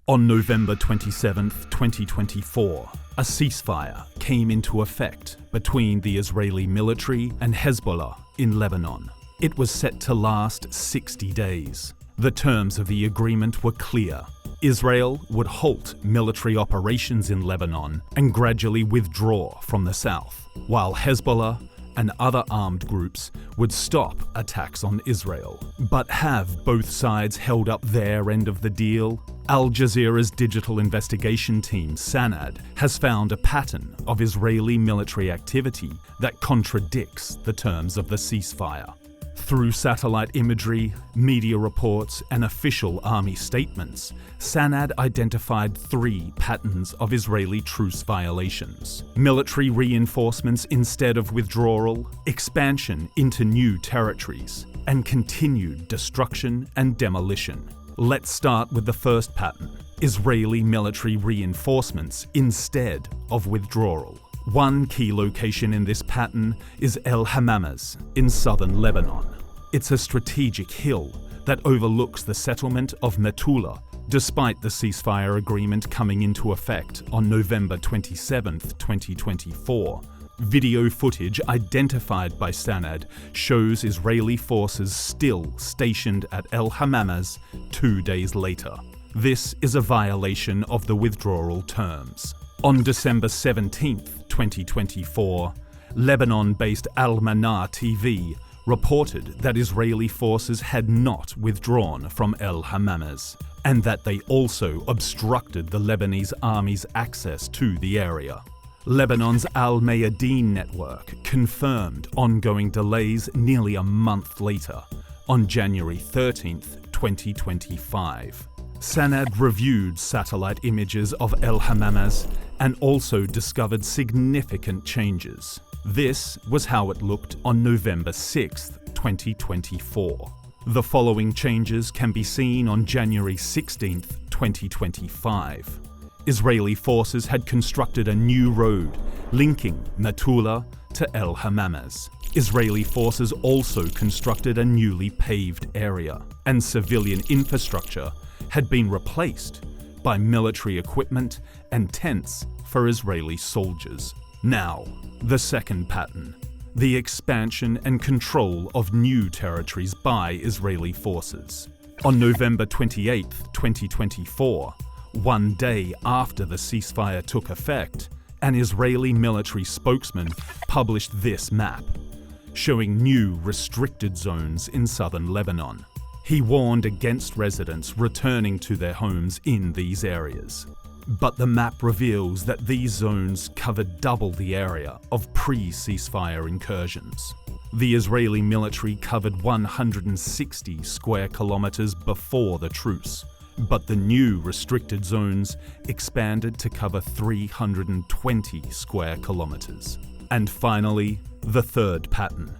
On November 27, 2024, a ceasefire came into effect between the Israeli military and Hezbollah in Lebanon. It was set to last 60 days. The terms of the agreement were clear. Israel would halt military operations in Lebanon and gradually withdraw from the south, while Hezbollah and other armed groups would stop attacks on Israel. But have both sides held up their end of the deal? Al Jazeera's digital investigation team, Sanad, has found a pattern of Israeli military activity that contradicts the terms of the ceasefire. Through satellite imagery, media reports, and official army statements, Sanad identified 3 patterns of Israeli truce violations: military reinforcements instead of withdrawal, expansion into new territories, and continued destruction and demolition. Let's start with the first pattern: Israeli military reinforcements instead of withdrawal. One key location in this pattern is El Hamamaz in southern Lebanon. It's a strategic hill that overlooks the settlement of Metula, despite the ceasefire agreement coming into effect on November 27, 2024. Video footage identified by Sanad shows Israeli forces still stationed at El Hamamaz 2 days later. This is a violation of the withdrawal terms. On December 17, 2024, Lebanon-based Al-Manar TV reported that Israeli forces had not withdrawn from El Hamamaz, and that they also obstructed the Lebanese army's access to the area. Lebanon's Al-Mayadeen network confirmed ongoing delays nearly a month later, on January 13, 2025. Sanad reviewed satellite images of El Hamamaz and also discovered significant changes. This was how it looked on November 6, 2024. The following changes can be seen on January 16, 2025. Israeli forces had constructed a new road linking Metula to El Hamamaz. Israeli forces also constructed a newly paved area, and civilian infrastructure had been replaced by military equipment and tents for Israeli soldiers. Now, the second pattern: the expansion and control of new territories by Israeli forces. On November 28, 2024, one day after the ceasefire took effect, an Israeli military spokesman published this map, showing new restricted zones in southern Lebanon. He warned against residents returning to their homes in these areas. But the map reveals that these zones covered double the area of pre-ceasefire incursions. The Israeli military covered 160 square kilometers before the truce, but the new restricted zones expanded to cover 320 square kilometers. And finally, the third pattern: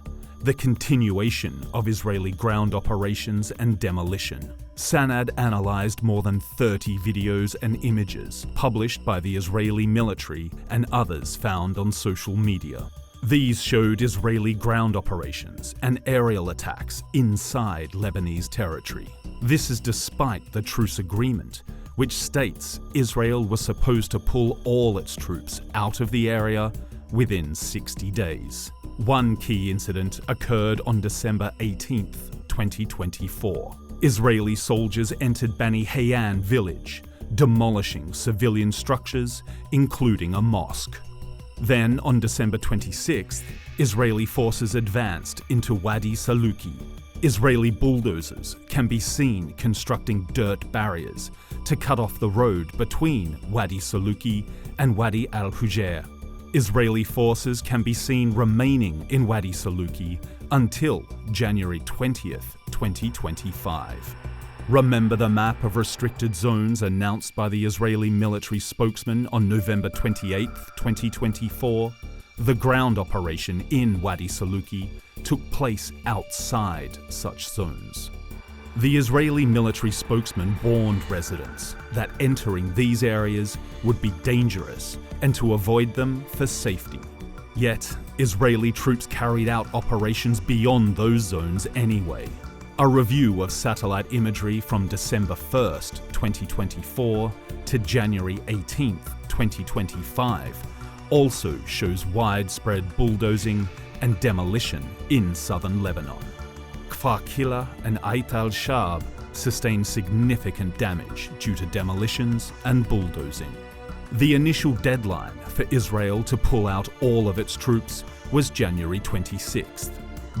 the continuation of Israeli ground operations and demolition. Sanad analyzed more than 30 videos and images published by the Israeli military and others found on social media. These showed Israeli ground operations and aerial attacks inside Lebanese territory. This is despite the truce agreement, which states Israel was supposed to pull all its troops out of the area within 60 days. One key incident occurred on December 18, 2024. Israeli soldiers entered Bani Hayyan village, demolishing civilian structures, including a mosque. Then, on December 26th, Israeli forces advanced into Wadi Saluki. Israeli bulldozers can be seen constructing dirt barriers to cut off the road between Wadi Saluki and Wadi al-Hujair. Israeli forces can be seen remaining in Wadi Saluki until January 20th, 2025. Remember the map of restricted zones announced by the Israeli military spokesman on November 28, 2024? The ground operation in Wadi Saluki took place outside such zones. The Israeli military spokesman warned residents that entering these areas would be dangerous and to avoid them for safety. Yet, Israeli troops carried out operations beyond those zones anyway. A review of satellite imagery from December 1st, 2024 to January 18th, 2025 also shows widespread bulldozing and demolition in southern Lebanon. Kfar Kila and Ait al-Shab sustained significant damage due to demolitions and bulldozing. The initial deadline for Israel to pull out all of its troops was January 26th,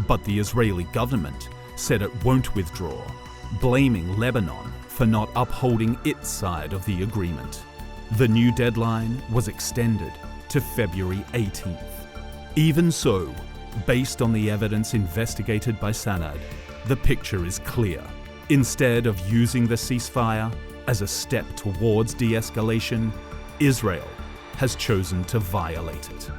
but the Israeli government said it won't withdraw, blaming Lebanon for not upholding its side of the agreement. The new deadline was extended to February 18th. Even so, based on the evidence investigated by Sanad, the picture is clear. Instead of using the ceasefire as a step towards de-escalation, Israel has chosen to violate it.